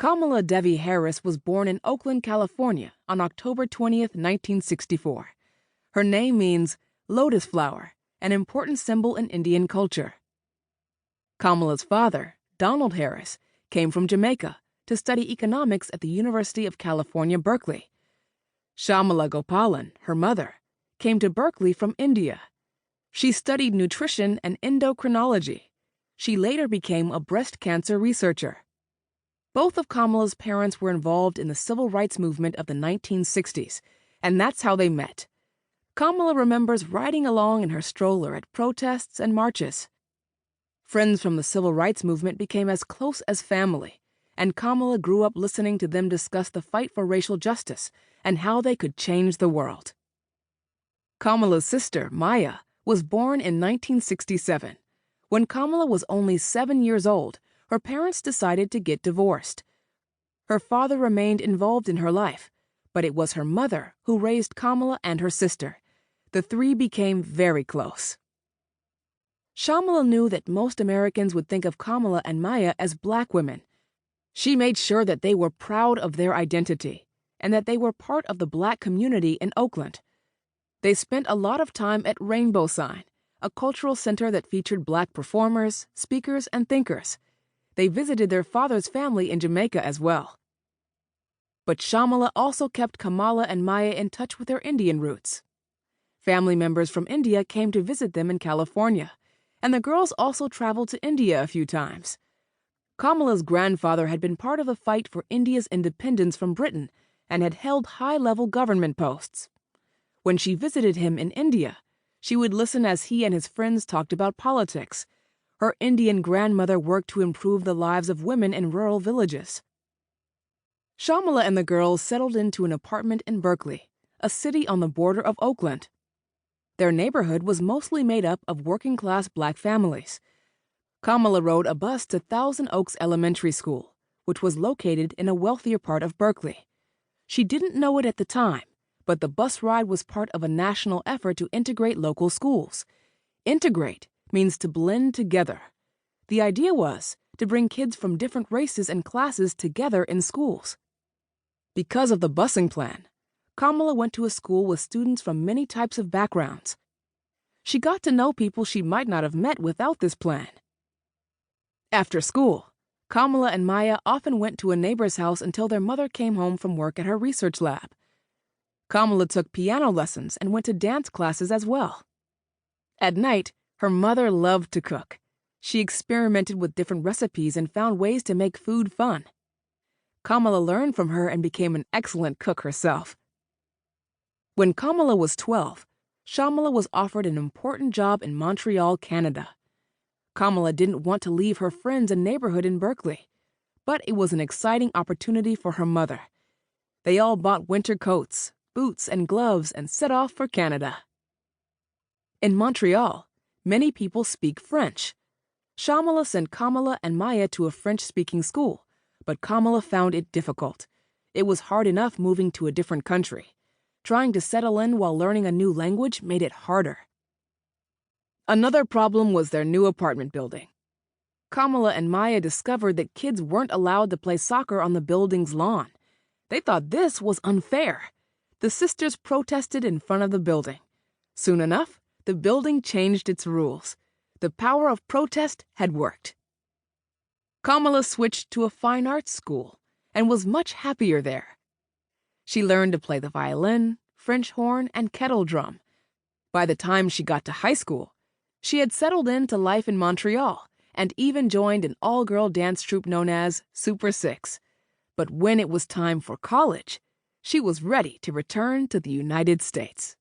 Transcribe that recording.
Kamala Devi Harris was born in Oakland, California on October 20th, 1964. Her name means lotus flower, an important symbol in Indian culture. Kamala's father, Donald Harris, came from Jamaica to study economics at the University of California, Berkeley. Shyamala Gopalan, her mother, came to Berkeley from India. She studied nutrition and endocrinology. She later became a breast cancer researcher. Both of Kamala's parents were involved in the civil rights movement of the 1960s, and that's how they met. Kamala remembers riding along in her stroller at protests and marches. Friends from the civil rights movement became as close as family, and Kamala grew up listening to them discuss the fight for racial justice and how they could change the world. Kamala's sister, Maya, was born in 1967. When Kamala was only 7 years old, her parents decided to get divorced. Her father remained involved in her life, but it was her mother who raised Kamala and her sister. The three became very close. Shyamala knew that most Americans would think of Kamala and Maya as black women. She made sure that they were proud of their identity and that they were part of the black community in Oakland. They spent a lot of time at Rainbow Sign, a cultural center that featured black performers, speakers, and thinkers. They visited their father's family in Jamaica as well. But Shyamala also kept Kamala and Maya in touch with their Indian roots. Family members from India came to visit them in California, and the girls also traveled to India a few times. Kamala's grandfather had been part of the fight for India's independence from Britain and had held high-level government posts. When she visited him in India, she would listen as he and his friends talked about politics. Her Indian grandmother worked to improve the lives of women in rural villages. Shyamala and the girls settled into an apartment in Berkeley, a city on the border of Oakland. Their neighborhood was mostly made up of working-class black families. Kamala rode a bus to Thousand Oaks Elementary School, which was located in a wealthier part of Berkeley. She didn't know it at the time, but the bus ride was part of a national effort to integrate local schools. Integrate means to blend together. The idea was to bring kids from different races and classes together in schools. Because of the busing plan, Kamala went to a school with students from many types of backgrounds. She got to know people she might not have met without this plan. After school, Kamala and Maya often went to a neighbor's house until their mother came home from work at her research lab. Kamala took piano lessons and went to dance classes as well. At night, her mother loved to cook. She experimented with different recipes and found ways to make food fun. Kamala learned from her and became an excellent cook herself. When Kamala was 12, Shyamala was offered an important job in Montreal, Canada. Kamala didn't want to leave her friends and neighborhood in Berkeley, but it was an exciting opportunity for her mother. They all bought winter coats, boots, and gloves and set off for Canada. In Montreal, many people speak French. Shyamala sent Kamala and Maya to a French-speaking school, but Kamala found it difficult. It was hard enough moving to a different country. Trying to settle in while learning a new language made it harder. Another problem was their new apartment building. Kamala and Maya discovered that kids weren't allowed to play soccer on the building's lawn. They thought this was unfair. The sisters protested in front of the building. Soon enough, the building changed its rules. The power of protest had worked. Kamala switched to a fine arts school and was much happier there. She learned to play the violin, French horn, and kettle drum. By the time she got to high school, she had settled into life in Montreal and even joined an all-girl dance troupe known as Super Six. But when it was time for college, she was ready to return to the United States.